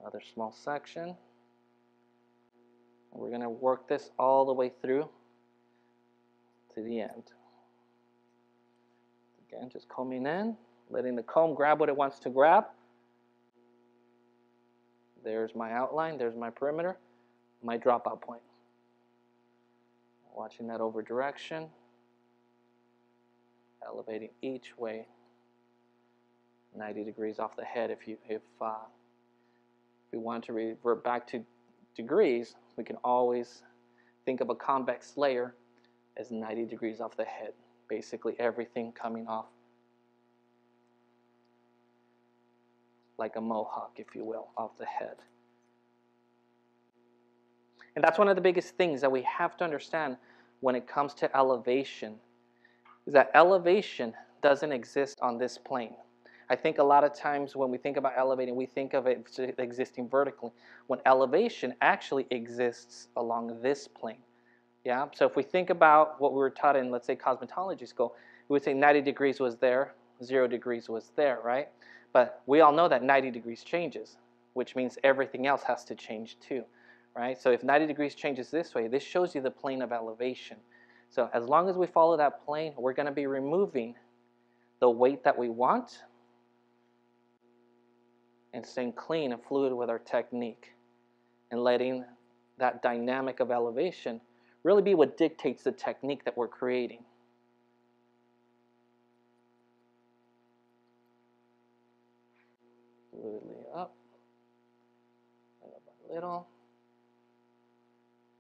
Another small section. We're going to work this all the way through to the end. Again, just combing in, letting the comb grab what it wants to grab. There's my outline, there's my perimeter, my dropout point. Watching that over direction, elevating each way 90 degrees off the head. If we want to revert back to degrees, we can always think of a convex layer as 90 degrees off the head. Basically everything coming off like a mohawk, if you will, off the head. And that's one of the biggest things that we have to understand when it comes to elevation, is that elevation doesn't exist on this plane. I think a lot of times when we think about elevating, we think of it existing vertically, when elevation actually exists along this plane. Yeah. So if we think about what we were taught in, let's say, cosmetology school, we would say 90 degrees was there, 0 degrees was there, right? But we all know that 90 degrees changes, which means everything else has to change too, right? So if 90 degrees changes this way, this shows you the plane of elevation. So as long as we follow that plane, we're going to be removing the weight that we want and staying clean and fluid with our technique and letting that dynamic of elevation really be what dictates the technique that we're creating. Fluidly up, little by little.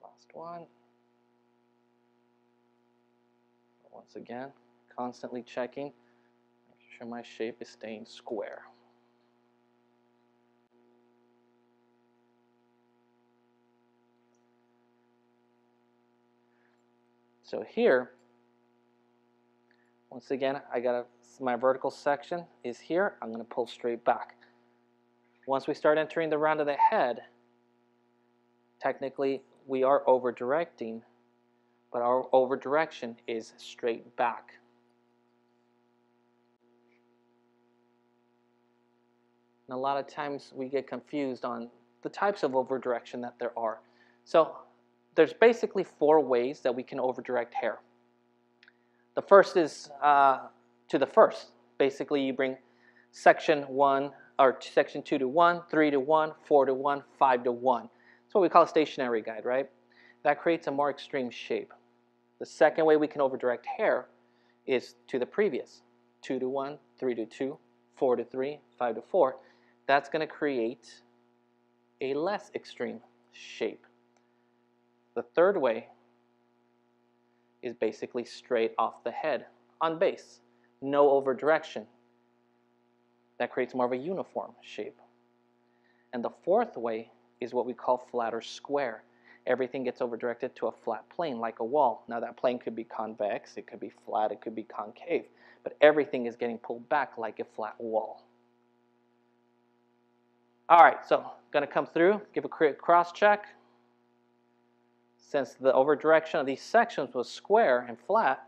Last one. Once again, constantly checking, making sure my shape is staying square. So here, once again, my vertical section is here. I'm going to pull straight back. Once we start entering the round of the head, technically we are over directing, but our over direction is straight back. And a lot of times we get confused on the types of over direction that there are. So there's basically 4 ways that we can over direct hair. The first is to the first. Basically you bring section 1 or section 2 to 1, 3 to 1, 4 to 1, 5 to 1. That's what we call a stationary guide, right? That creates a more extreme shape. The second way we can over direct hair is to the previous. 2 to 1, 3 to 2, 4 to 3, 5 to 4. That's going to create a less extreme shape. The third way is basically straight off the head on base. No over direction. That creates more of a uniform shape. And the fourth way is what we call flat or square. Everything gets over directed to a flat plane like a wall. Now that plane could be convex, it could be flat, it could be concave, but everything is getting pulled back like a flat wall. All right, so I'm going to come through, give a quick cross check. Since the over direction of these sections was square and flat,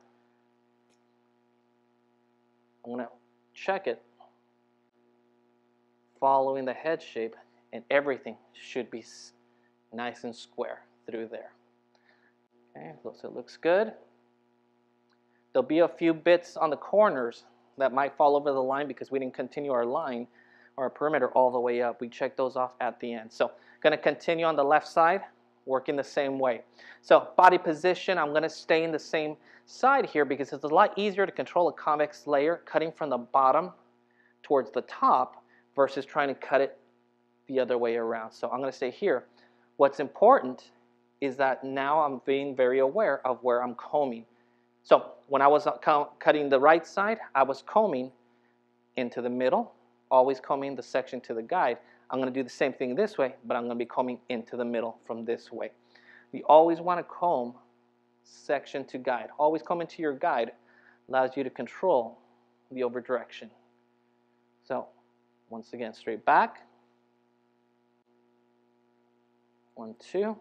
I'm going to check it following the head shape, and everything should be nice and square through there. Okay, so it looks good. There'll be a few bits on the corners that might fall over the line because we didn't continue our line or our perimeter all the way up. We check those off at the end. So going to continue on the left side, working the same way. So body position, I'm going to stay in the same side here because it's a lot easier to control a convex layer cutting from the bottom towards the top versus trying to cut it the other way around. So I'm going to stay here. What's important is that now I'm being very aware of where I'm combing. So when I was cutting the right side, I was combing into the middle, always combing the section to the guide. I'm going to do the same thing this way, but I'm going to be combing into the middle from this way. You always want to comb section to guide. Always comb into your guide. Allows you to control the over direction. So once again, straight back. 1, 2.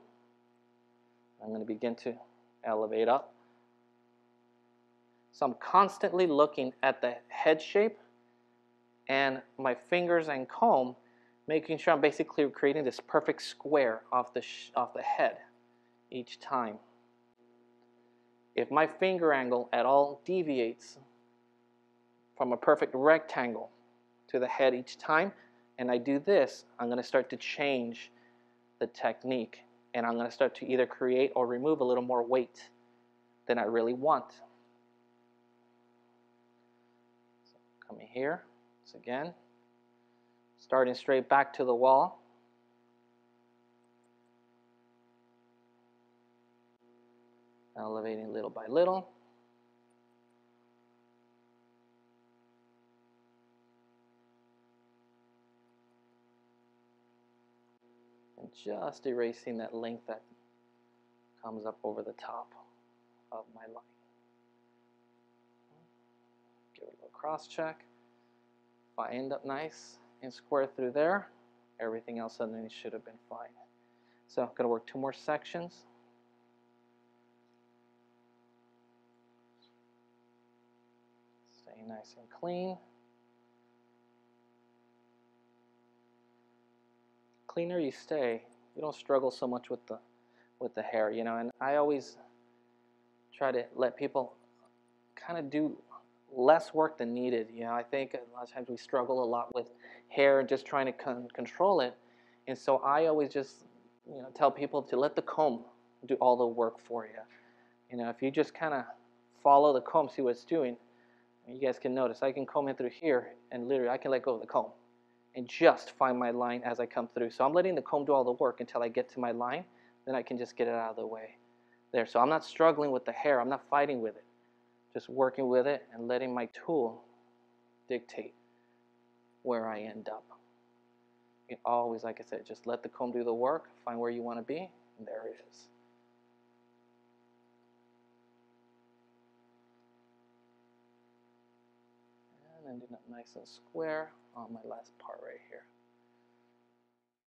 I'm going to begin to elevate up. So I'm constantly looking at the head shape and my fingers and comb, making sure I'm basically creating this perfect square off the head each time. If my finger angle at all deviates from a perfect rectangle to the head each time, and I do this, I'm going to start to change the technique, and I'm going to start to either create or remove a little more weight than I really want. So coming here, once again, starting straight back to the wall. Elevating little by little. And just erasing that length that comes up over the top of my line. Give it a little cross check. If I end up nice and square through there, everything else underneath should have been fine. So I'm going to work 2 more sections. Stay nice and clean. Cleaner you stay, you don't struggle so much with the hair, you know. And I always try to let people kind of do less work than needed. You know, I think a lot of times we struggle a lot with hair and just trying to control it. And so I always just, you know, tell people to let the comb do all the work for you. You know, if you just kind of follow the comb, see what it's doing, you guys can notice I can comb in through here, and literally I can let go of the comb and just find my line as I come through. So I'm letting the comb do all the work until I get to my line, then I can just get it out of the way there. So I'm not struggling with the hair, I'm not fighting with it. Just working with it and letting my tool dictate where I end up. You always, like I said, just let the comb do the work, find where you want to be, and there it is. And ending up nice and square on my last part right here.